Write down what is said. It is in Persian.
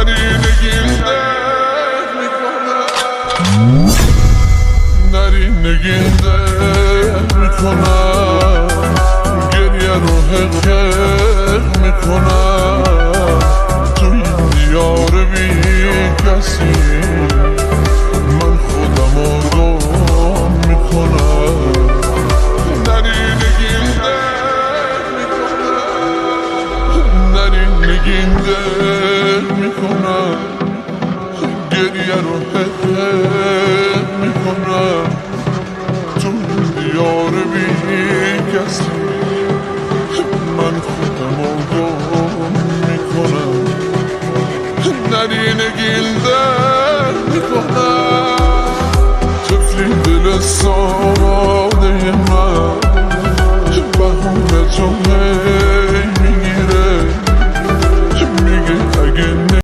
نرینگین ده میکنم، نرینگین ده میکنم، گریه رو حق میکنم تو این دیار بی کسی. من خودم رو گم میکنم، نرینگین ده میکنم، نرینگین ده میکنم، گریه رو حق میکنم تو این دیار بی کسی. من خودم رو گم میکنم، نرینگین ده میکنم. طفلی دل ساده من بهونه تو